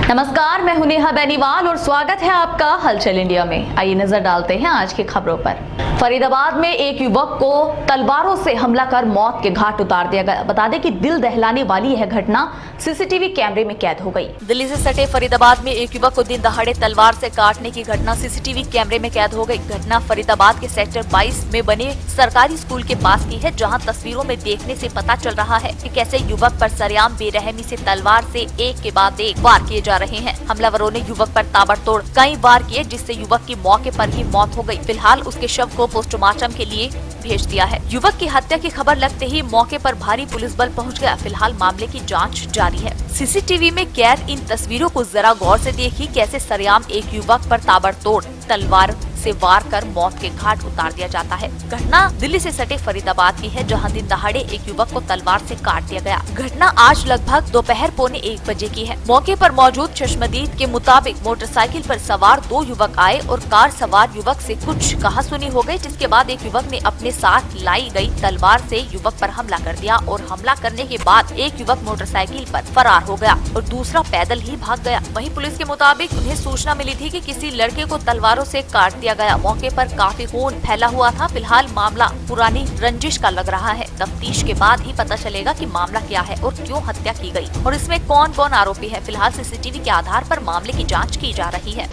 नमस्कार, मैं हूं नेहा बेनीवाल और स्वागत है आपका हलचल इंडिया में। आइए नजर डालते हैं आज की खबरों पर। फरीदाबाद में एक युवक को तलवारों से हमला कर मौत के घाट उतार दिया गया। बता दें कि दिल दहलाने वाली यह घटना सीसीटीवी कैमरे में कैद हो गई। दिल्ली से सटे फरीदाबाद में एक युवक को दिन दहाड़े तलवार से काटने की घटना सीसीटीवी कैमरे में कैद हो गई। घटना फरीदाबाद के सेक्टर 22 में बने सरकारी स्कूल के पास की है, जहां तस्वीरों में देखने से पता चल रहा है कि कैसे युवक पर सरेआम बेरहमी से तलवार से एक के बाद एक वार किए जा रहे हैं। हमलावरों ने युवक पर ताबड़तोड़ कई वार किए, जिससे युवक की मौके पर ही मौत हो गई। फिलहाल उसके शव को पोस्टमार्टम के लिए भेज दिया है। युवक की हत्या की खबर लगते ही मौके पर भारी पुलिस बल पहुंच गया। फिलहाल मामले की जांच जारी है। सीसीटीवी में कैद इन तस्वीरों को जरा गौर से देखिए, कैसे सरेआम एक युवक पर ताबड़तोड़ तलवार से वार कर मौत के घाट उतार दिया जाता है। घटना दिल्ली से सटे फरीदाबाद की है, जहां दिन दहाड़े एक युवक को तलवार से काट दिया गया। घटना आज लगभग दोपहर 1:15 की है। मौके पर मौजूद चश्मदीद के मुताबिक मोटरसाइकिल पर सवार 2 युवक आए और कार सवार युवक से कुछ कहासुनी हो गई, जिसके बाद एक युवक ने अपने साथ लाई गई तलवार से युवक पर हमला कर दिया और हमला करने के बाद एक युवक मोटरसाइकिल पर फरार हो गया और दूसरा पैदल ही भाग गया। वहीं पुलिस के मुताबिक उन्हें सूचना मिली थी कि किसी लड़के को तलवारों से काट दिया गया। मौके पर काफी खून फैला हुआ था। फिलहाल मामला पुरानी रंजिश का लग रहा है। तफ्तीश के बाद ही पता चलेगा कि मामला क्या है और क्यों हत्या की गई और इसमें कौन कौन आरोपी है। फिलहाल सीसीटीवी के आधार पर मामले की जांच की जा रही है।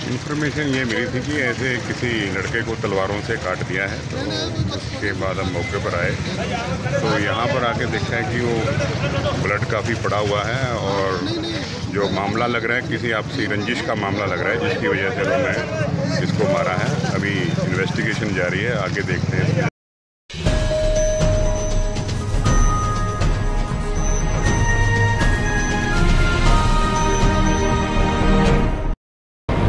इन्फॉर्मेशन ये मिली थी कि ऐसे किसी लड़के को तलवारों से काट दिया है, तो उसके बाद हम मौके पर आए तो यहाँ पर आके देखा है कि वो ब्लड काफ़ी पड़ा हुआ है और जो मामला लग रहा है किसी आपसी रंजिश का मामला लग रहा है, जिसकी वजह से उन्होंने इसको मारा है। अभी इन्वेस्टिगेशन जारी है, आगे देखते हैं।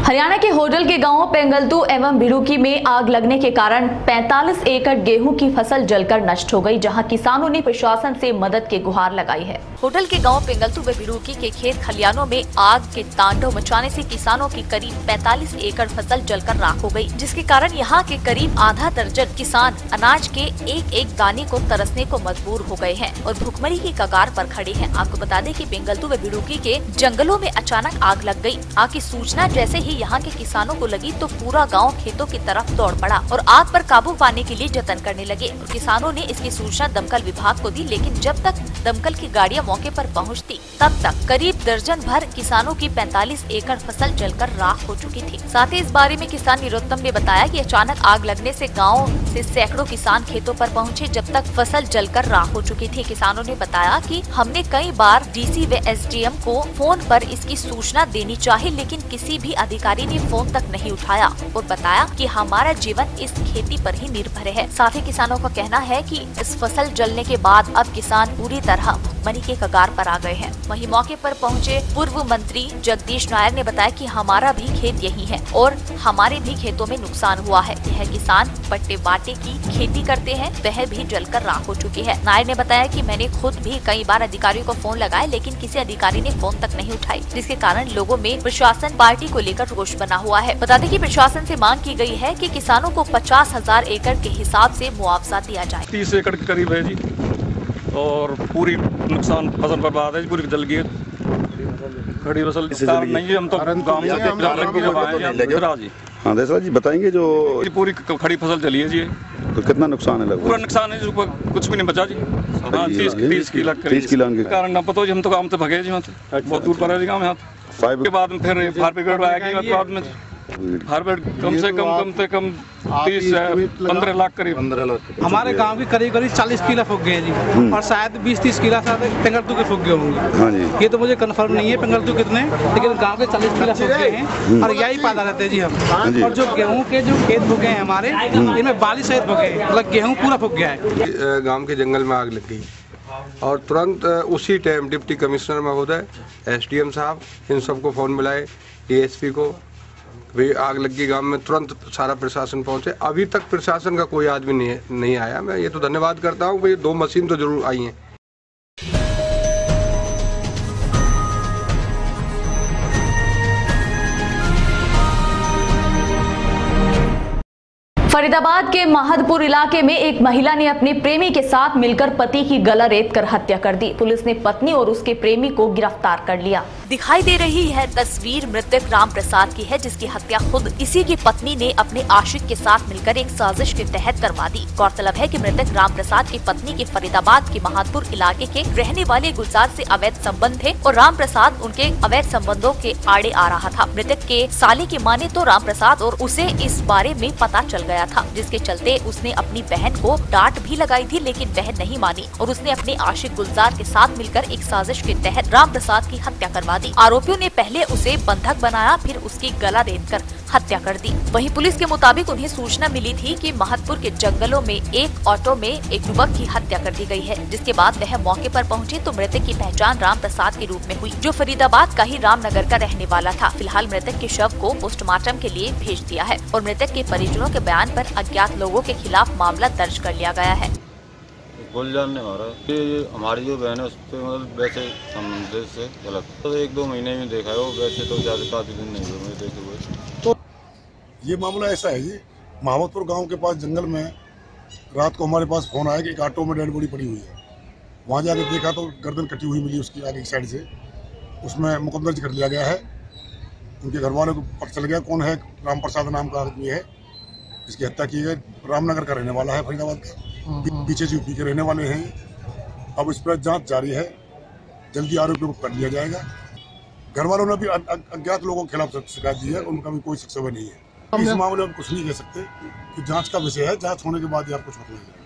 हरियाणा के होडल के गांव पेंगलतू एवं बिरुकी में आग लगने के कारण 45 एकड़ गेहूं की फसल जलकर नष्ट हो गई, जहां किसानों ने प्रशासन से मदद की गुहार लगाई है। होडल के गांव पेंगलतू व बिरुकी के खेत खलियानों में आग के तांडव मचाने से किसानों की करीब 45 एकड़ फसल जलकर राख हो गई, जिसके कारण यहां के करीब आधा दर्जन किसान अनाज के एक एक दाने को तरसने को मजबूर हो गए हैं और भुखमरी की कगार पर खड़े हैं। आपको बता दें कि पेंगलतू व बिरुकी के जंगलों में अचानक आग लग गई। आग की सूचना जैसे ही यहाँ के किसानों को लगी तो पूरा गांव खेतों की तरफ दौड़ पड़ा और आग पर काबू पाने के लिए जतन करने लगे और किसानों ने इसकी सूचना दमकल विभाग को दी, लेकिन जब तक दमकल की गाड़ियां मौके पर पहुंचती तब तक करीब दर्जन भर किसानों की 45 एकड़ फसल जलकर राख हो चुकी थी। साथ ही इस बारे में किसान निरोत्तम ने बताया कि अचानक आग लगने से गाँव से सैकड़ों किसान खेतों पर पहुँचे, जब तक फसल जलकर राख हो चुकी थी। किसानों ने बताया कि हमने कई बार डीसी व एसडीएम को फोन पर इसकी सूचना देनी चाहिए, लेकिन किसी भी अधिकारी ने फोन तक नहीं उठाया और बताया कि हमारा जीवन इस खेती पर ही निर्भर है। साथ ही किसानों का कहना है कि इस फसल जलने के बाद अब किसान पूरी तरह मरी के कगार पर आ गए हैं। वहीं मौके पर पहुंचे पूर्व मंत्री जगदीश नायर ने बताया कि हमारा भी खेत यही है और हमारे भी खेतों में नुकसान हुआ है। यह किसान पट्टे बाटे की खेती करते हैं, वह भी जलकर राख हो चुकी है। नायर ने बताया कि मैंने खुद भी कई बार अधिकारियों को फोन लगाए, लेकिन किसी अधिकारी ने फोन तक नहीं उठाई, जिसके कारण लोगों में प्रशासन पार्टी को लेकर रोष बना हुआ है। बता दें कि प्रशासन से मांग की गई है कि किसानों को 50,000 एकड़ के हिसाब से मुआवजा दिया जाए। 30 एकड़ के करीब है जी और पूरी नुकसान फसल बर्बाद है, पूरी जल गई खड़ी फसल नहीं है। हम तो गाँव से हाँ देसरा जी बताएंगे जो पूरी खड़ी फसल चली है जी। तो कितना नुकसान है लगभग? पूरा नुकसान है, कुछ भी नहीं बचा जी। 30 किलो के कारण ना पता जी। हम तो काम से भगे जी, बहुत दूर पर है जी गाँव में। के बाद में फिर फायर ब्रिगेड आएगी, बाद में फायर ब्रिगेड कम से कम 30 से 15 लाख करीब। हमारे गांव की करीब 40 किला फूक गए जी और शायद 20-30 किला पेंगलतू के फूक गए होंगे। हाँ जी। ये तो मुझे कंफर्म नहीं है पेंगलतू कितने, लेकिन गांव के 40 किला फूक गए हैं और यही पैदा रहते हैं जी हम। और जो गेहूं के जो खेत फूक गए हैं हमारे, इनमें 42 खेत फूक गए, मतलब गेहूं पूरा फूक गया है। गाँव के जंगल में आग लग गई और तुरंत उसी टाइम डिप्टी कमिश्नर महोदय, एसडीएम साहब, इन सबको फ़ोन मिलाए, एएसपी को भी आग लगी गांव में। तुरंत सारा प्रशासन पहुंचे। अभी तक प्रशासन का कोई आदमी नहीं आया। मैं ये तो धन्यवाद करता हूं कि ये 2 मशीन तो जरूर आई हैं। फरीदाबाद के महदपुर इलाके में एक महिला ने अपने प्रेमी के साथ मिलकर पति की गला रेतकर हत्या कर दी। पुलिस ने पत्नी और उसके प्रेमी को गिरफ्तार कर लिया। दिखाई दे रही है तस्वीर मृतक राम प्रसाद की है, जिसकी हत्या खुद इसी की पत्नी ने अपने आशिक के साथ मिलकर एक साजिश के तहत करवा दी। गौरतलब है कि मृतक राम प्रसाद की पत्नी के फरीदाबाद के महदपुर इलाके के रहने वाले गुलजार से अवैध संबंध थे और राम प्रसाद उनके अवैध संबंधों के आड़े आ रहा था। मृतक के साले की माने तो राम प्रसाद और उसे इस बारे में पता चल गया था, जिसके चलते उसने अपनी बहन को डांट भी लगाई थी, लेकिन बहन नहीं मानी और उसने अपने आशिक गुलजार के साथ मिलकर एक साजिश के तहत राम प्रसाद की हत्या करवा दी। आरोपियों ने पहले उसे बंधक बनाया, फिर उसकी गला रेतकर हत्या कर दी। वहीं पुलिस के मुताबिक उन्हें सूचना मिली थी कि महदपुर के जंगलों में एक ऑटो में एक युवक की हत्या कर दी गई है, जिसके बाद वह मौके पर पहुंचे तो मृतक की पहचान राम प्रसाद के रूप में हुई, जो फरीदाबाद का ही रामनगर का रहने वाला था। फिलहाल मृतक के शव को पोस्टमार्टम के लिए भेज दिया है और मृतक के परिजनों के बयान पर अज्ञात लोगों के खिलाफ मामला दर्ज कर लिया गया है। गुलजार ने मारा, ये हमारी जो बहन है उस पर मतलब वैसे संबंध से गलत तो 1-2 महीने में देखा है वो, वैसे तो ज़्यादा काफ़ी दिन नहीं हुए देखे हुए। तो ये मामला ऐसा है जी, महमदपुर गांव के पास जंगल में रात को हमारे पास फोन आया कि एक ऑटो में डेड बॉडी पड़ी हुई है। वहाँ जाकर देखा तो गर्दन कटी हुई मिली उसकी आगे की साइड से। उसमें मुकदमा दर्ज कर लिया गया है। उनके घर वालों को पता चल गया कौन है, राम प्रसाद नाम का आदमी है, इसकी हत्या की गई। रामनगर का रहने वाला है, फरीदाबाद का, पीछे यूपी के रहने वाले हैं। अब इस पर जांच जारी है, जल्दी आरोपियों को कर लिया जाएगा। घर वालों ने भी अज्ञात लोगों के खिलाफ शिकायत दी है, उनका भी कोई सक्सेस नहीं है। इस मामले में कुछ नहीं कह सकते कि जांच का विषय है, जांच होने के बाद ही आपको पता लगेगा।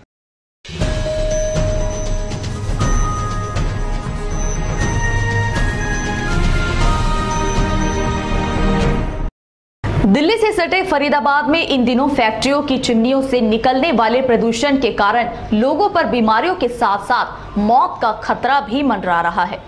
दिल्ली से सटे फरीदाबाद में इन दिनों फैक्ट्रियों की चिमनियों से निकलने वाले प्रदूषण के कारण लोगों पर बीमारियों के साथ साथ मौत का खतरा भी मंडरा रहा है।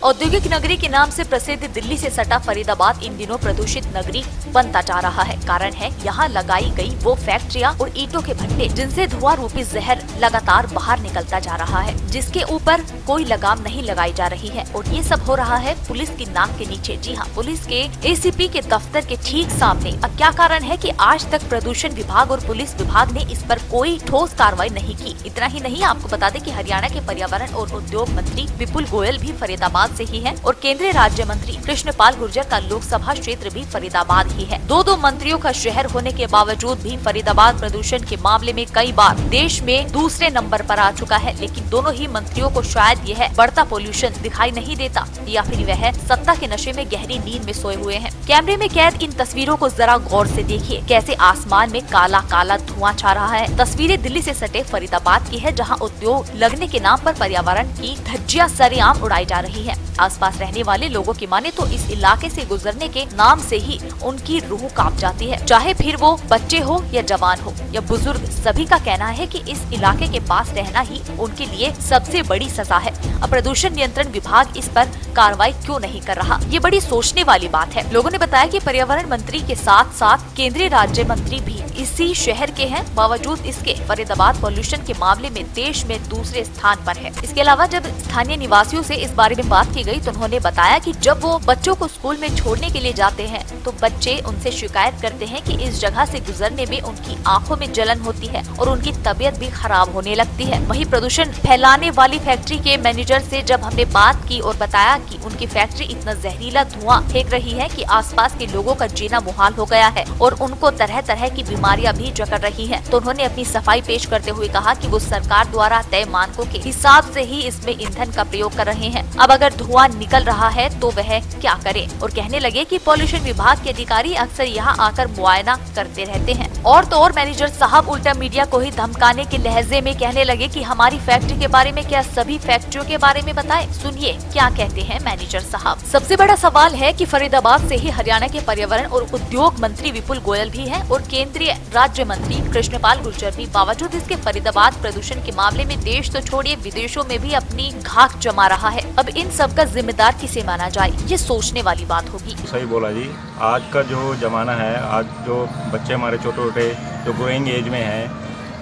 औद्योगिक नगरी के नाम से प्रसिद्ध दिल्ली से सटा फरीदाबाद इन दिनों प्रदूषित नगरी बनता जा रहा है। कारण है यहाँ लगाई गई वो फैक्ट्रियाँ और ईंटों के भट्टे, जिनसे धुआं रूपी जहर लगातार बाहर निकलता जा रहा है, जिसके ऊपर कोई लगाम नहीं लगाई जा रही है। और ये सब हो रहा है पुलिस की नाक के नीचे। जी हाँ, पुलिस के ACP के दफ्तर के ठीक सामने। अब क्या कारण है कि आज तक प्रदूषण विभाग और पुलिस विभाग ने इस पर कोई ठोस कार्रवाई नहीं की। इतना ही नहीं, आपको बता दें कि हरियाणा के पर्यावरण और उद्योग मंत्री विपुल गोयल भी फरीदाबाद से ही है और केंद्रीय राज्य मंत्री कृष्णपाल गुर्जर का लोकसभा क्षेत्र भी फरीदाबाद ही है। दो मंत्रियों का शहर होने के बावजूद भी फरीदाबाद प्रदूषण के मामले में कई बार देश में दूसरे नंबर पर आ चुका है। लेकिन दोनों ही मंत्रियों को शायद यह बढ़ता पोल्यूशन दिखाई नहीं देता, या फिर वह सत्ता के नशे में गहरी नींद में सोए हुए हैं। कैमरे में कैद इन तस्वीरों को जरा गौर से देखिए, कैसे आसमान में काला काला धुआं छा रहा है। तस्वीरें दिल्ली से सटे फरीदाबाद की है, जहाँ उद्योग लगने के नाम पर पर्यावरण की धज्जियां सरेआम उड़ाई जा रही है। आसपास रहने वाले लोगों की माने तो इस इलाके से गुजरने के नाम से ही उनकी रूह कांप जाती है, चाहे फिर वो बच्चे हो या जवान हो या बुजुर्ग। सभी का कहना है कि इस इलाके के पास रहना ही उनके लिए सबसे बड़ी सजा है। अब प्रदूषण नियंत्रण विभाग इस पर कार्रवाई क्यों नहीं कर रहा, ये बड़ी सोचने वाली बात है। लोगों ने बताया कि पर्यावरण मंत्री के साथ साथ केंद्रीय राज्य मंत्री भी इसी शहर के हैं। बावजूद इसके फरीदाबाद पॉल्यूशन के मामले में देश में दूसरे स्थान पर है। इसके अलावा जब स्थानीय निवासियों से इस बारे में बात की गई तो उन्होंने बताया कि जब वो बच्चों को स्कूल में छोड़ने के लिए जाते हैं तो बच्चे उनसे शिकायत करते हैं कि इस जगह से गुजरने में उनकी आंखों में जलन होती है और उनकी तबीयत भी खराब होने लगती है। वहीं प्रदूषण फैलाने वाली फैक्ट्री के मैनेजर से जब हमने बात की और बताया कि उनकी फैक्ट्री इतना जहरीला धुआं फेंक रही है कि आसपास के लोगों का जीना मुहाल हो गया है और उनको तरह तरह की बीमारियां भी जकड़ रही हैं, तो उन्होंने अपनी सफाई पेश करते हुए कहा कि वो सरकार द्वारा तय मानकों के हिसाब से ही इसमें ईंधन का प्रयोग कर रहे हैं। अब अगर धुआं निकल रहा है तो वह क्या करे, और कहने लगे कि पॉल्यूशन विभाग के अधिकारी अक्सर यहाँ आकर मुआयना करते रहते हैं। और तो और मैनेजर साहब उल्टा मीडिया को ही धमकाने के लहजे में कहने लगे कि हमारी फैक्ट्री के बारे में क्या सभी फैक्ट्रियों के बारे में बताएं। सुनिए क्या कहते हैं मैनेजर साहब। सबसे बड़ा सवाल है कि फरीदाबाद से ही हरियाणा के पर्यावरण और उद्योग मंत्री विपुल गोयल भी हैं और केंद्रीय राज्य मंत्री कृष्णपाल गुर्जर भी। बावजूद इसके फरीदाबाद प्रदूषण के मामले में देश तो छोड़िए विदेशों में भी अपनी घाक जमा रहा है। अब इन सब का जिम्मेदार किसे माना जाए, ये सोचने वाली बात होगी। सही बोला जी। आज का जो जमाना है, आज जो बच्चे हमारे छोटे छोटे जो ग्रोइंग एज में हैं,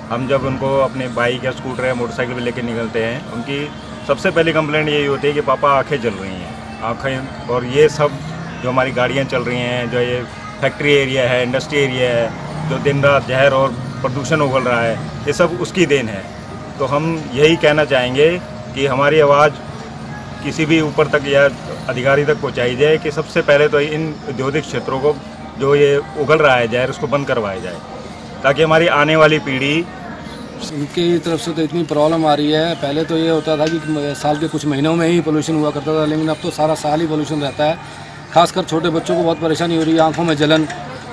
हम जब उनको अपने बाइक या स्कूटर या मोटरसाइकिल पे लेकर निकलते हैं, उनकी सबसे पहली कंप्लेंट यही होती है कि पापा आंखें जल रही हैं, आंखें। और ये सब जो हमारी गाड़ियाँ चल रही हैं, जो ये फैक्ट्री एरिया है, इंडस्ट्री एरिया है, जो दिन रात जहर और प्रदूषण उगल रहा है, ये सब उसकी देन है। तो हम यही कहना चाहेंगे कि हमारी आवाज़ किसी भी ऊपर तक या अधिकारी तक पहुंचाई जाए कि सबसे पहले तो इन औद्योगिक क्षेत्रों को जो ये उगल रहा है जहर, उसको बंद करवाया जाए, ताकि हमारी आने वाली पीढ़ी। इनकी तरफ से तो इतनी प्रॉब्लम आ रही है। पहले तो ये होता था कि साल के कुछ महीनों में ही पोल्यूशन हुआ करता था, लेकिन अब तो सारा साल ही पोल्यूशन रहता है। खासकर छोटे बच्चों को बहुत परेशानी हो रही है, आंखों में जलन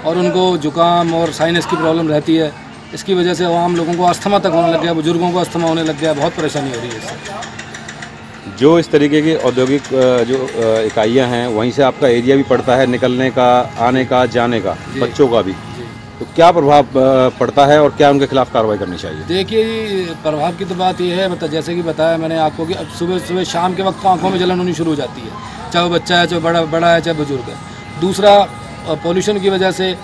और उनको जुकाम और साइनस की प्रॉब्लम रहती है। इसकी वजह से आम लोगों को अस्थमा तक होने लग गया, बुजुर्गों को अस्थमा होने लग गया, बहुत परेशानी हो रही है इससे। जो इस तरीके की औद्योगिक जो इकाइयाँ हैं, वहीं से आपका एरिया भी पड़ता है निकलने का, आने का, जाने का, बच्चों का भी, तो क्या प्रभाव पड़ता है और क्या उनके खिलाफ कार्रवाई करनी चाहिए? देखिए, प्रभाव की तो बात ये है, मतलब जैसे कि बताया मैंने आपको कि अब सुबह शाम के वक्त आंखों में जलन होनी शुरू हो जाती है, चाहे वो बच्चा है, चाहे बड़ा है, चाहे बुजुर्ग है। दूसरा, पोल्यूशन की वजह से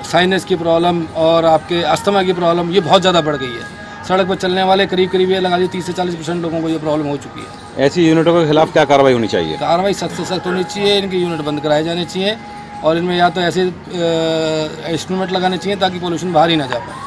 साइनस की प्रॉब्लम और आपके अस्थमा की प्रॉब्लम ये बहुत ज़्यादा बढ़ गई है। सड़क पर चलने वाले करीब ये लगा लीजिए 30 से 40% लोगों को ये प्रॉब्लम हो चुकी है। ऐसी यूनिटों के खिलाफ क्या कार्रवाई होनी चाहिए? कार्रवाई सख्त से सख्त होनी चाहिए, इनके यूनिट बंद कराए जाने चाहिए और इनमें या तो ऐसे इंस्ट्रूमेंट लगाने चाहिए ताकि पोल्यूशन बाहर ही ना जा पाए।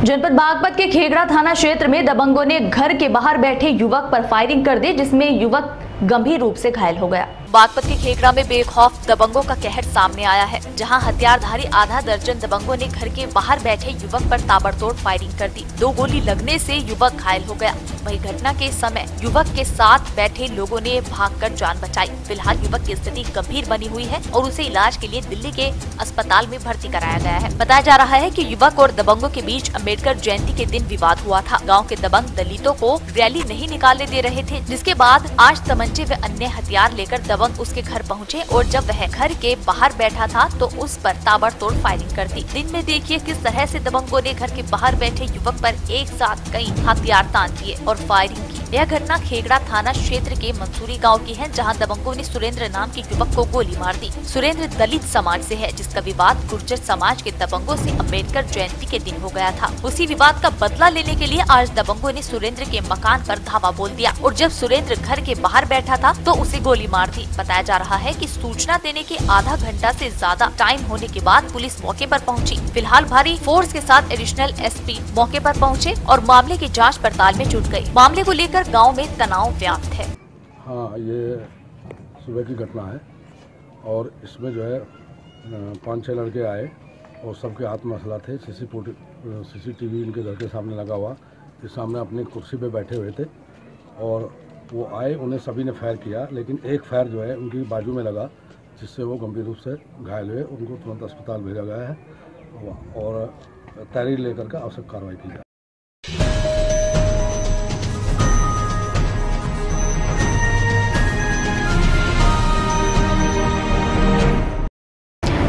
जनपद बागपत के खेगड़ा थाना क्षेत्र में दबंगों ने घर के बाहर बैठे युवक पर फायरिंग कर दी, जिसमें युवक गंभीर रूप से घायल हो गया। बागपत के खेगड़ा में बेखौफ दबंगों का कहर सामने आया है, जहां हथियारधारी आधा दर्जन दबंगों ने घर के बाहर बैठे युवक पर ताबड़तोड़ फायरिंग कर दी। 2 गोली लगने से युवक घायल हो गया। वहीं घटना के समय युवक के साथ बैठे लोगों ने भागकर जान बचाई। फिलहाल युवक की स्थिति गंभीर बनी हुई है और उसे इलाज के लिए दिल्ली के अस्पताल में भर्ती कराया गया है। बताया जा रहा है कि युवक और दबंगों के बीच अम्बेडकर जयंती के दिन विवाद हुआ था। गाँव के दबंग दलितों को रैली नहीं निकालने दे रहे थे, जिसके बाद आज तमंचे व अन्य हथियार लेकर दबंग उसके घर पहुंचे और जब वह घर के बाहर बैठा था तो उस पर ताबड़तोड़ फायरिंग कर दी। दिन में देखिए किस तरह से दबंगों ने घर के बाहर बैठे युवक पर एक साथ कई हथियार तान दिए और फायरिंग की। यह घटना खेगड़ा थाना क्षेत्र के मंसूरी गांव की है, जहां दबंगों ने सुरेंद्र नाम के युवक को गोली मार दी। सुरेंद्र दलित समाज से है, जिसका विवाद गुर्जर समाज के दबंगों से अम्बेडकर जयंती के दिन हो गया था। उसी विवाद का बदला लेने के लिए आज दबंगों ने सुरेंद्र के मकान पर धावा बोल दिया और जब सुरेंद्र घर के बाहर बैठा था तो उसे गोली मार दी। बताया जा रहा है कि सूचना देने के आधा घंटा से ज्यादा टाइम होने के बाद पुलिस मौके पर पहुंची। फिलहाल भारी फोर्स के साथ एडिशनल एसपी मौके पर पहुंचे और मामले की जांच पड़ताल में जुट गई। मामले को लेकर गांव में तनाव व्याप्त है। हाँ, ये सुबह की घटना है और इसमें जो है 5-6 लड़के आए और सबके हाथ में असला थे। सीसीटीवी इनके घर के सामने लगा हुआ, इस सामने अपनी कुर्सी पे बैठे हुए थे और वो आए, उन्हें सभी ने फायर किया, लेकिन एक फायर जो है उनकी बाजू में लगा, जिससे वो गंभीर रूप से घायल हुए। उनको तुरंत अस्पताल भेजा गया है और तहरीर लेकर के आवश्यक कार्रवाई की जाए।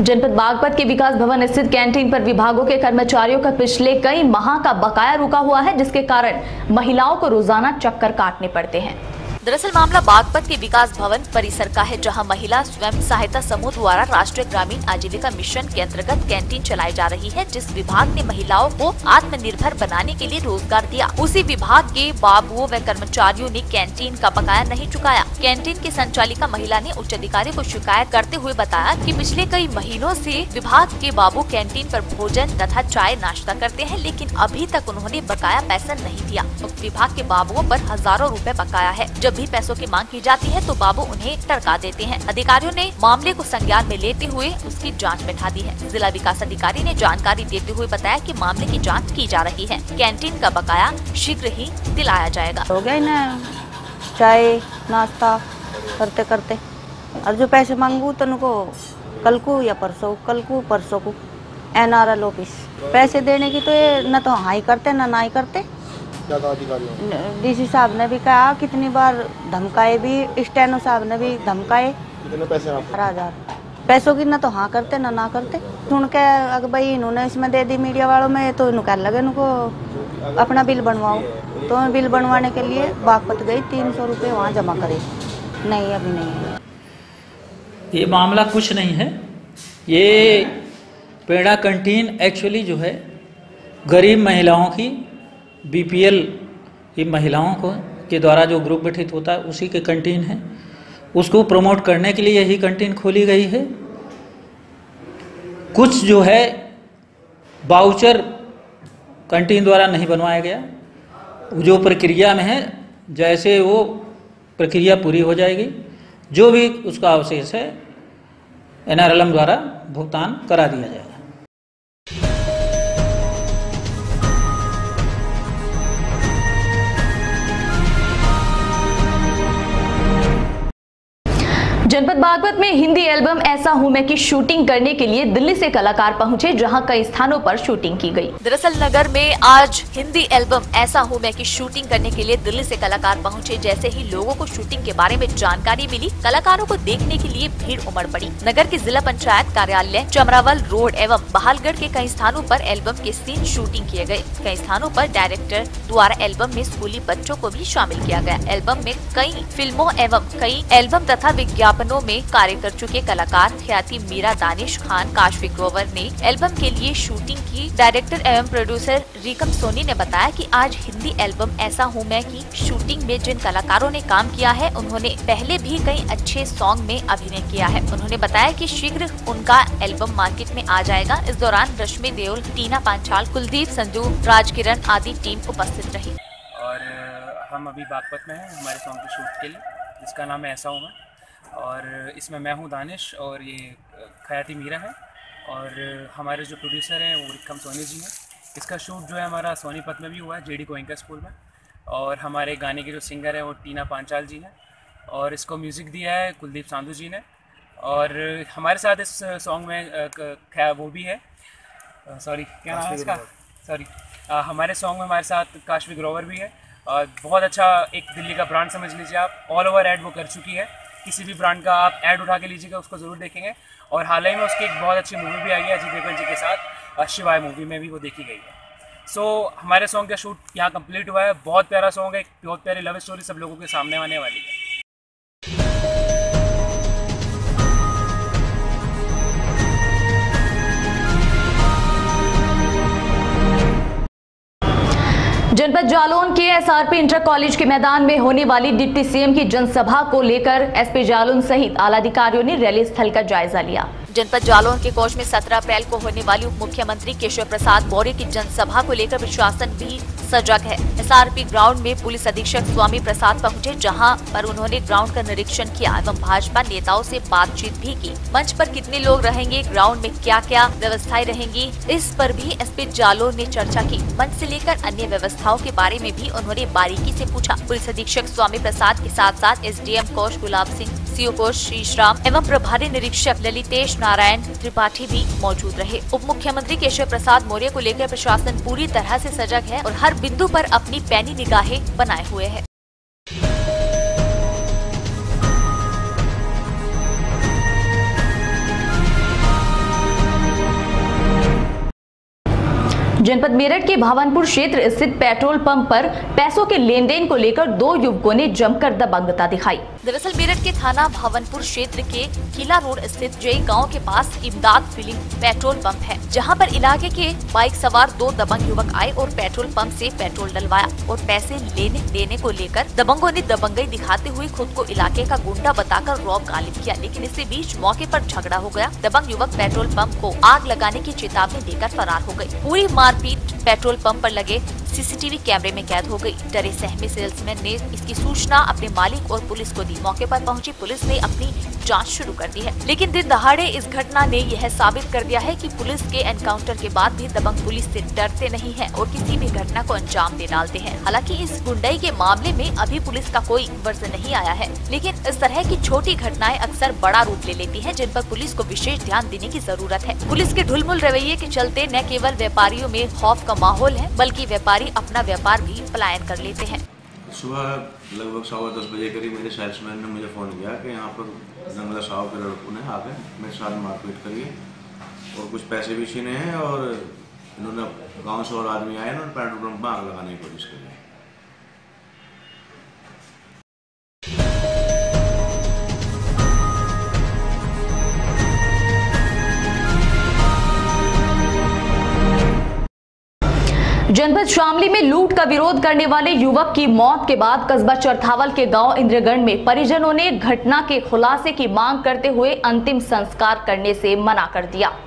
जनपद बागपत के विकास भवन स्थित कैंटीन पर विभागों के कर्मचारियों का पिछले कई माह का बकाया रुका हुआ है, जिसके कारण महिलाओं को रोजाना चक्कर काटने पड़ते हैं। दरअसल मामला बागपत के विकास भवन परिसर का है, जहां महिला स्वयं सहायता समूह द्वारा राष्ट्रीय ग्रामीण आजीविका मिशन के अंतर्गत कैंटीन चलाई जा रही है, जिस विभाग ने महिलाओं को आत्मनिर्भर बनाने के लिए रोजगार दिया। उसी विभाग के बाबुओं व कर्मचारियों ने कैंटीन का बकाया नहीं चुकाया। कैंटीन की संचालिका महिला ने उच्च अधिकारी को शिकायत करते हुए बताया कि पिछले कई महीनों से विभाग के बाबू कैंटीन पर भोजन तथा चाय नाश्ता करते हैं, लेकिन अभी तक उन्होंने बकाया पैसा नहीं दिया। उक्त विभाग के बाबुओं पर हजारों रुपए बकाया है। जब भी पैसों की मांग की जाती है तो बाबू उन्हें टरका देते हैं। अधिकारियों ने मामले को संज्ञान में लेते हुए उसकी जांच बैठा दी है। जिला विकास अधिकारी ने जानकारी देते हुए बताया कि मामले की जांच की जा रही है। कैंटीन का बकाया शीघ्र ही दिलाया जाएगा। हो गया ना चाय नाश्ता करते करते, और जो पैसे मांगू तो उनको कल को या परसों को NRL ऑफिस पैसे देने की तो ये न तो हाँ ही करते न ना ही करते। DC साहब ने भी कहा, कितनी बार धमकाए भी, स्टेनो साहब ने भी धमकाए। कितने पैसे? 18,000 पैसों की न तो हाँ करते न ना करते। सुन के अगर भाई इन्होंने इसमें दे दी मीडिया वालों में, तो इन्होंने कहने लगे इनको अपना बिल बनवाओ। तो मैं बिल बनवाने के लिए बागपत गई, 300 रुपये वहाँ जमा करे। नहीं, अभी नहीं है। ये मामला कुछ नहीं है। ये पेड़ा कैंटीन एक्चुअली जो है गरीब महिलाओं की BPL ये महिलाओं को के द्वारा जो ग्रुप गठित होता है उसी के कैंटीन है, उसको प्रमोट करने के लिए यही कैंटीन खोली गई है। कुछ जो है वाउचर कैंटीन द्वारा नहीं बनवाया गया, जो प्रक्रिया में है, जैसे वो प्रक्रिया पूरी हो जाएगी जो भी उसका अवशेष है NRLM द्वारा भुगतान करा दिया जाएगा। जनपद बागपत में हिंदी एल्बम ऐसा हूं मैं की शूटिंग करने के लिए दिल्ली से कलाकार पहुंचे, जहां कई स्थानों पर शूटिंग की गई। दरअसल नगर में आज हिंदी एल्बम ऐसा हूं मैं की शूटिंग करने के लिए दिल्ली से कलाकार पहुंचे। जैसे ही लोगों को शूटिंग के बारे में जानकारी मिली, कलाकारों को देखने के लिए भीड़ उमड़ पड़ी। नगर के जिला पंचायत कार्यालय, चमरावल रोड एवं बहालगढ़ के कई स्थानों पर एल्बम के सीन शूटिंग किए गए। कई स्थानों पर डायरेक्टर द्वारा एल्बम में स्कूली बच्चों को भी शामिल किया गया। एल्बम में कई फिल्मों एवं कई एल्बम तथा विज्ञापन में कार्य कर चुके कलाकार ख्याति मीरा, दानिश खान, काशवी ग्रोवर ने एल्बम के लिए शूटिंग की। डायरेक्टर एवं प्रोड्यूसर रिकम सोनी ने बताया कि आज हिंदी एल्बम ऐसा हूं मैं की शूटिंग में जिन कलाकारों ने काम किया है, उन्होंने पहले भी कई अच्छे सॉन्ग में अभिनय किया है। उन्होंने बताया कि शीघ्र उनका एल्बम मार्केट में आ जाएगा। इस दौरान रश्मि देओल, टीना पांचाल, कुलदीप संधू, राजकिरण आदि टीम उपस्थित रही। और हम अभी बागपत में हैं हमारे सॉन्ग की शूट के लिए, जिसका नाम है ऐसा हूं मैं, और इसमें मैं हूं दानिश और ये ख्याति मीरा है, और हमारे जो प्रोड्यूसर हैं वो रिकम सोनी जी हैं। इसका शूट जो है हमारा सोनीपत में भी हुआ है, JD गोयंका स्कूल में, और हमारे गाने के जो सिंगर हैं वो टीना पांचाल जी हैं, और इसको म्यूज़िक दिया है कुलदीप संधू जी ने। और हमारे साथ इस सॉन्ग में वो भी है, सॉरी क्या नाम है इसका, सॉरी हमारे सॉन्ग में हमारे साथ काशवी ग्रोवर भी है। बहुत अच्छा एक दिल्ली का ब्रांड समझ लीजिए आप, ऑल ओवर ऐड वो कर चुकी है। किसी भी ब्रांड का आप ऐड उठा के लीजिएगा, उसको ज़रूर देखेंगे। और हाल ही में उसकी एक बहुत अच्छी मूवी भी आई है अजय देवगन जी के साथ, शिवाय मूवी में भी वो देखी गई है। सो हमारे सॉन्ग का शूट यहाँ कंप्लीट हुआ है। बहुत प्यारा सॉन्ग है, एक बहुत प्यारी लव स्टोरी सब लोगों के सामने आने वाली है। जनपद जालौन के SRP इंटर कॉलेज के मैदान में होने वाली डिप्टी CM की जनसभा को लेकर SP जालौन सहित आला अधिकारियों ने रैली स्थल का जायजा लिया। जनपद जालौन के कोच में 17 अप्रैल को होने वाली उप मुख्यमंत्री केशव प्रसाद मौर्य की जनसभा को लेकर प्रशासन भी सजग है। SRP ग्राउंड में पुलिस अधीक्षक स्वामी प्रसाद पहुंचे, जहां पर उन्होंने ग्राउंड का निरीक्षण किया एवं भाजपा नेताओं से बातचीत भी की। मंच पर कितने लोग रहेंगे, ग्राउंड में क्या क्या व्यवस्थाएं रहेंगी, इस पर भी SP जालौन ने चर्चा की। मंच से लेकर अन्य व्यवस्थाओं के बारे में भी उन्होंने बारीकी से पूछा। पुलिस अधीक्षक स्वामी प्रसाद के साथ साथ SDM coach Gulab Singh, CO coach श्रीश्राम एवं प्रभारी निरीक्षक ललितेश नारायण त्रिपाठी भी मौजूद रहे। उप मुख्यमंत्री केशव प्रसाद मौर्य को लेकर प्रशासन पूरी तरह से सजग है और हर बिंदु पर अपनी पैनी निगाहें बनाए हुए है। जनपद मेरठ के भावनपुर क्षेत्र स्थित पेट्रोल पंप पर पैसों के लेन देन को लेकर 2 युवकों ने जमकर दबंगता दिखाई। दरअसल मेरठ के थाना भावनपुर क्षेत्र के किला रोड स्थित जय गांव के पास इमदाद फिलिंग पेट्रोल पंप है, जहां पर इलाके के बाइक सवार 2 दबंग युवक आए और पेट्रोल पंप से पेट्रोल डलवाया और पैसे लेने देने को लेकर दबंगों ने दबंगई दिखाते हुए खुद को इलाके का गुंडा बताकर रौब गालिब किया। लेकिन इसी बीच मौके पर झगड़ा हो गया। दबंग युवक पेट्रोल पंप को आग लगाने की चेतावनी देकर फरार हो गए। पूरी मारपीट पेट्रोल पंप पर लगे CCTV कैमरे में कैद हो गई। डरे सहमे सेल्समैन ने इसकी सूचना अपने मालिक और पुलिस को दी। मौके पर पहुंची पुलिस ने अपनी जांच शुरू कर दी है, लेकिन दिन दहाड़े इस घटना ने यह साबित कर दिया है कि पुलिस के एनकाउंटर के बाद भी दबंग पुलिस से डरते नहीं हैं और किसी भी घटना को अंजाम दे डालते हैं। हालांकि इस गुंडाई के मामले में अभी पुलिस का कोई वर्जन नहीं आया है, लेकिन इस तरह की छोटी घटनाएं अक्सर बड़ा रूप ले लेती हैं, जिन पर पुलिस को विशेष ध्यान देने की जरूरत है। पुलिस के ढुलमुल रवैये के चलते न केवल व्यापारियों में खौफ का माहौल है, बल्कि व्यापारी अपना व्यापार भी पलायन कर लेते हैं। सुबह लगभग 10:15 बजे करीब मेरे सेल्समैन ने मुझे फ़ोन किया कि यहाँ पर जंगला साहब के लड़कों ने आकर मेरे साथ मारपीट करी और कुछ पैसे भी छीने हैं और इन्होंने गांव से और आदमी आए, इन्होंने पेट्रोल पंप में आग लगाने की कोशिश करी। जनपद शामली में लूट का विरोध करने वाले युवक की मौत के बाद कस्बा चरथावल के गांव इंद्रगढ़ में परिजनों ने घटना के खुलासे की मांग करते हुए अंतिम संस्कार करने से मना कर दिया।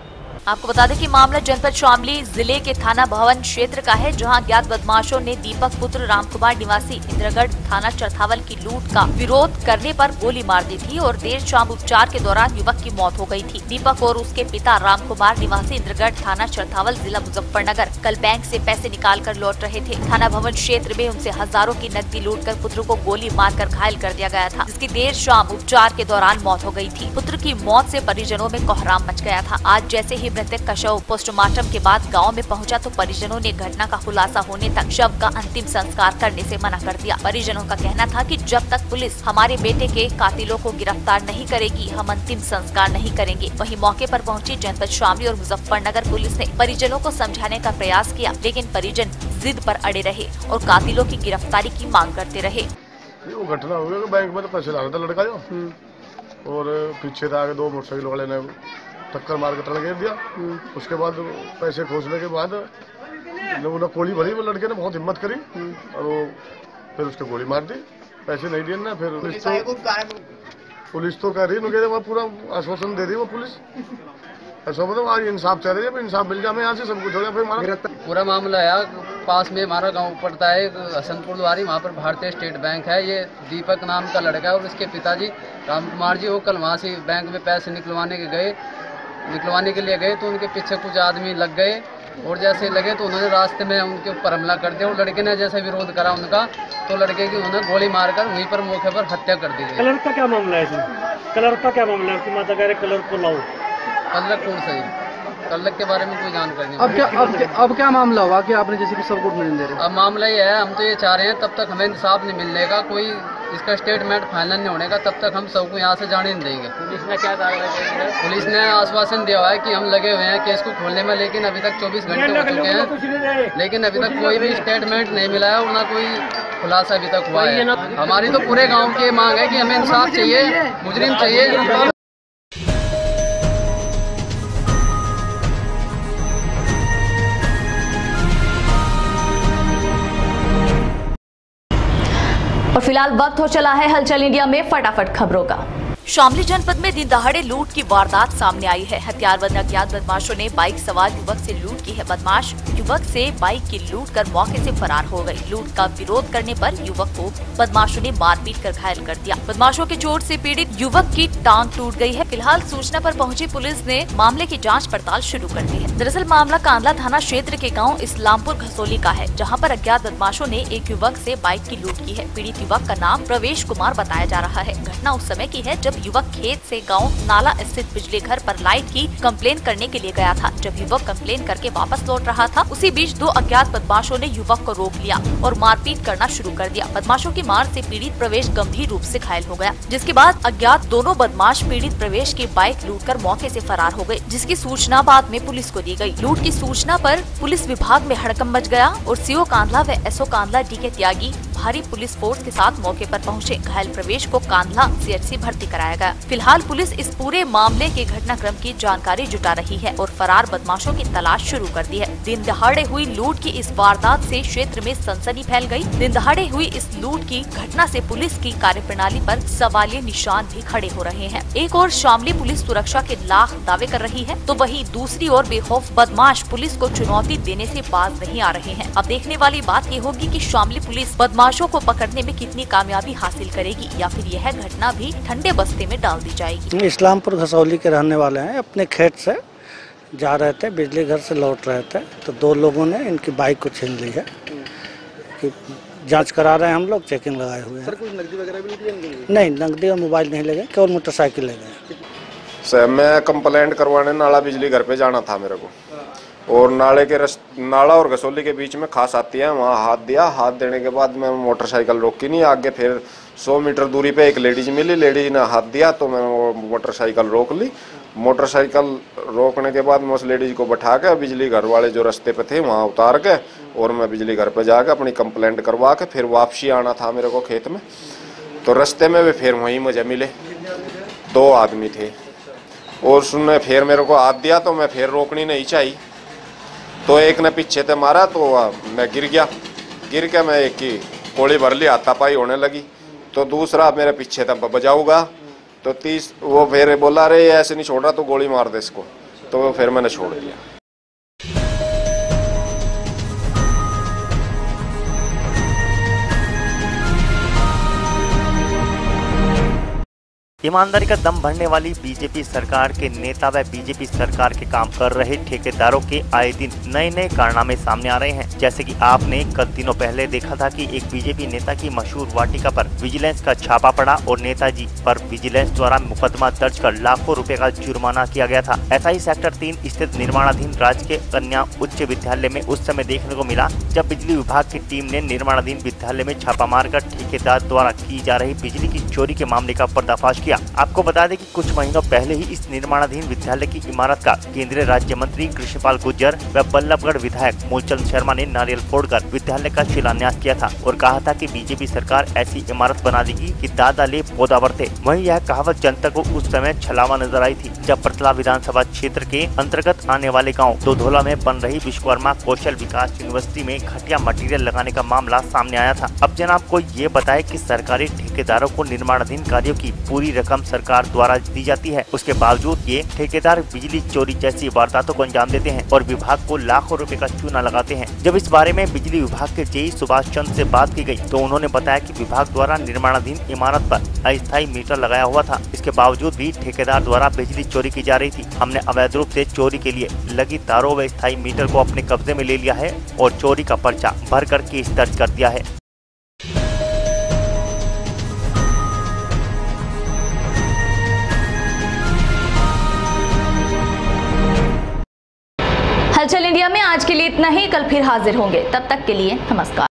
आपको बता दें कि मामला जनपद शामली जिले के थाना भवन क्षेत्र का है, जहां अज्ञात बदमाशों ने दीपक पुत्र रामकुमार निवासी इंद्रगढ़ थाना चरथावल की लूट का विरोध करने पर गोली मार दी थी और देर शाम उपचार के दौरान युवक की मौत हो गई थी। दीपक और उसके पिता रामकुमार निवासी इंद्रगढ़ थाना चरथावल जिला मुजफ्फरनगर कल बैंक से पैसे निकाल कर लौट रहे थे। थाना भवन क्षेत्र में उनसे हजारों की नकदी लूट कर पुत्र को गोली मारकर घायल कर दिया गया था, जिसकी देर शाम उपचार के दौरान मौत हो गई थी। पुत्र की मौत से परिजनों में कोहराम मच गया था। आज जैसे ही मृतक का शव पोस्टमार्टम के बाद गांव में पहुंचा तो परिजनों ने घटना का खुलासा होने तक शव का अंतिम संस्कार करने से मना कर दिया। परिजनों का कहना था कि जब तक पुलिस हमारे बेटे के कातिलों को गिरफ्तार नहीं करेगी, हम अंतिम संस्कार नहीं करेंगे। वहीं मौके पर पहुंची जनपद शामली और मुजफ्फरनगर पुलिस ने परिजनों को समझाने का प्रयास किया, लेकिन परिजन जिद पर अड़े रहे और कातिलों की गिरफ्तारी की मांग करते रहे। वो घटना हो गई, बैंक में तो पैसे ला रहा था लड़का जो, और पीछे था आगे दो मोटरसाइकिल वाले ने टक्कर मार के टल घेर दिया। उसके बाद पैसे खोजने के बाद उन्होंने गोली भरी, वो लड़के ने बहुत हिम्मत करी और वो फिर उसको गोली मार दी। पैसे नहीं दिए ना, फिर पुलिस तो कह रही है, वो पूरा आश्वासन दे रही है वो पुलिस। ऐसा मतलब आज इंसाफ चाह रही है, इंसाफ मिल जाए, मैं यहाँ से सब कुछ हो गया। पूरा मामला है पास में हमारा गांव पड़ता है हसनपुर द्वारी, वहाँ पर भारतीय स्टेट बैंक है। ये दीपक नाम का लड़का है और इसके पिताजी रामकुमार जी वो कल वहाँ से बैंक में पैसे निकलवाने के लिए गए तो उनके पीछे कुछ आदमी लग गए और जैसे लगे तो उन्होंने रास्ते में उनके ऊपर हमला कर दिया और लड़के ने जैसे विरोध करा उनका तो लड़के की उन्होंने गोली मारकर वहीं पर मौके पर हत्या कर दी गई। कलर का क्या मामला है इसमें? कलर का क्या मामला है? माता कह रहे कलर को लाओ। कलर कौन सा है? कलर के बारे में कोई जानकारी नहीं। अब क्या मामला हुआ कि आपने जैसे कि सब कुछ नहीं दे रहे? अब मामला ये है, हम तो ये चाह रहे हैं तब तक हमें इंसाफ नहीं मिलने का, कोई इसका स्टेटमेंट फाइनल नहीं होने का, तब तक हम सबको यहाँ से जाने नहीं देंगे। पुलिस ने क्या कार्रवाई? पुलिस ने आश्वासन दिया हुआ है कि हम लगे हुए हैं केस को खोलने में, लेकिन अभी तक 24 घंटे हो चुके हैं, लेकिन अभी तक कोई भी स्टेटमेंट नहीं मिला है और ना कोई खुलासा अभी तक हुआ है। हमारी तो पूरे गाँव की मांग है कि हमें इंसाफ चाहिए, मुजरिम चाहिए। और फिलहाल वक्त हो चला है हलचल इंडिया में फटाफट खबरों का। शामली जनपद में दिन दहाड़े लूट की वारदात सामने आई है। हथियारबंद अज्ञात बदमाशों ने बाइक सवार युवक से लूट की है। बदमाश युवक से बाइक की लूट कर मौके से फरार हो गए। लूट का विरोध करने पर युवक को बदमाशों ने मारपीट कर घायल कर दिया। बदमाशों के चोट से पीड़ित युवक की टांग टूट गई है। फिलहाल सूचना पर पहुंची पुलिस ने मामले की जाँच पड़ताल शुरू कर दी है। दरअसल मामला कांदला थाना क्षेत्र के गाँव इस्लामपुर घसोली का है, जहाँ पर अज्ञात बदमाशों ने एक युवक से बाइक की लूट की है। पीड़ित युवक का नाम प्रवेश कुमार बताया जा रहा है। घटना उस समय की है जब युवक खेत से गांव नाला स्थित बिजली घर पर लाइट की कंप्लेन करने के लिए गया था। जब युवक कंप्लेन करके वापस लौट रहा था, उसी बीच दो अज्ञात बदमाशों ने युवक को रोक लिया और मारपीट करना शुरू कर दिया। बदमाशों की मार से पीड़ित प्रवेश गंभीर रूप से घायल हो गया, जिसके बाद अज्ञात दोनों बदमाश पीड़ित प्रवेश की बाइक लूटकर मौके से फरार हो गए, जिसकी सूचना बाद में पुलिस को दी गई। लूट की सूचना पर पुलिस विभाग में हड़कंप मच गया और सीओ कांदला व एसओ कांदला डी.के. त्यागी भारी पुलिस फोर्स के साथ मौके पर पहुंचे। घायल प्रवेश को कांदला सीएचसी भर्ती कराया गया। फिलहाल पुलिस इस पूरे मामले के घटनाक्रम की जानकारी जुटा रही है और फरार बदमाशों की तलाश शुरू कर दी है। दिन दहाड़े हुई लूट की इस वारदात से क्षेत्र में सनसनी फैल गई। दिन दहाड़े हुई इस लूट की घटना से पुलिस की कार्यप्रणाली पर सवालिया निशान भी खड़े हो रहे हैं। एक और शामली पुलिस सुरक्षा के लाख दावे कर रही है, तो वहीं दूसरी ओर बेखौफ बदमाश पुलिस को चुनौती देने से बाज नहीं आ रहे हैं। अब देखने वाली बात ये होगी कि शामली पुलिस बदमाशों को पकड़ने में कितनी कामयाबी हासिल करेगी या फिर यह घटना भी ठंडे बस्ते में डाल दी जाएगी। इस्लामपुर घसौली के रहने वाले हैं, अपने खेत से जा रहे थे, बिजली घर से लौट रहे थे तो दो लोगों ने इनकी बाइक को छीन ली है। कि जांच करा रहे हैं हम लोग, चेकिंग लगाए हुए हैं। सर कुछ नकदी वगैरह भी नहीं, नकदी और मोबाइल नहीं लगे, केवल मोटरसाइकिल ले गए। सर मैं कंप्लेंट करवाने नाला बिजली घर पे जाना था मेरे को, और नाला और घसोली के बीच में खास आती है, वहाँ हाथ दिया। हाथ देने के बाद मैं मोटरसाइकिल रोकी नहीं, आगे फिर 100 मीटर दूरी पे एक लेडीज मिली, लेडीज ने हाथ दिया तो मैंने वो मोटरसाइकिल रोक ली। मोटरसाइकिल रोकने के बाद मैं उस लेडीज को बैठा के बिजली घर वाले जो रास्ते पे थे वहाँ उतार के और मैं बिजली घर पे जाके अपनी कंप्लेंट करवा के फिर वापसी आना था मेरे को खेत में। तो रास्ते में भी फिर वहीं मुझे मिले 2 आदमी थे और उसने फिर मेरे को हाथ दिया तो मैं फिर रोकनी नहीं चाहिए। तो एक ने पीछे से मारा तो मैं गिर गया। गिर के मैं एक की गोली भर ली, हाथापाई होने लगी। तो दूसरा मेरे पीछे था बजाऊगा, तो वो फिर बोला अरे ऐसे नहीं छोड़ रहा, तो गोली मार दे इसको। तो फिर मैंने छोड़ दिया। ईमानदारी का दम भरने वाली बीजेपी सरकार के नेता व बीजेपी सरकार के काम कर रहे ठेकेदारों के आए दिन नए नए कारनामे सामने आ रहे हैं। जैसे कि आपने कुछ दिनों पहले देखा था कि एक बीजेपी नेता की मशहूर वाटिका पर विजिलेंस का छापा पड़ा और नेताजी पर विजिलेंस द्वारा मुकदमा दर्ज कर लाखों रुपए का जुर्माना किया गया था। ऐसा ही सेक्टर 3 स्थित निर्माणाधीन राजकीय कन्या उच्च विद्यालय में उस समय देखने को मिला जब बिजली विभाग की टीम ने निर्माणाधीन विद्यालय में छापा मारकर ठेकेदार द्वारा की जा रही बिजली की चोरी के मामले का पर्दाफाश किया। आपको बता दें कि कुछ महीनों पहले ही इस निर्माणाधीन विद्यालय की इमारत का केंद्रीय राज्य मंत्री कृष्णपाल गुर्जर व बल्लभगढ़ विधायक मूलचंद शर्मा ने नारियल फोड़कर विद्यालय का शिलान्यास किया था और कहा था कि बीजेपी सरकार ऐसी इमारत बना देगी कि दादा ले पोदा बढ़ते। वहीं यह कहावत जनता को उस समय छलावा नजर आई थी जब पटला विधानसभा क्षेत्र के अंतर्गत आने वाले गाँव दोधोला में बन रही विश्वकर्मा कौशल विकास यूनिवर्सिटी में घटिया मटीरियल लगाने का मामला सामने आया था। अब जनाब को ये बताए कि सरकारी ठेकेदारों को निर्माणाधीन कार्यों की पूरी रकम सरकार द्वारा दी जाती है, उसके बावजूद ये ठेकेदार बिजली चोरी जैसी वारदातों को अंजाम देते हैं और विभाग को लाखों रुपए का चूना लगाते हैं। जब इस बारे में बिजली विभाग के जेई सुभाष चंद्र से बात की गई तो उन्होंने बताया कि विभाग द्वारा निर्माणाधीन इमारत पर अस्थायी मीटर लगाया हुआ था। इसके बावजूद भी ठेकेदार द्वारा बिजली चोरी की जा रही थी। हमने अवैध रूप से चोरी के लिए लगी तारों व स्थायी मीटर को अपने कब्जे में ले लिया है और चोरी का पर्चा भर कर केस दर्ज कर दिया है। हलचल इंडिया में आज के लिए इतना ही। कल फिर हाजिर होंगे, तब तक के लिए नमस्कार।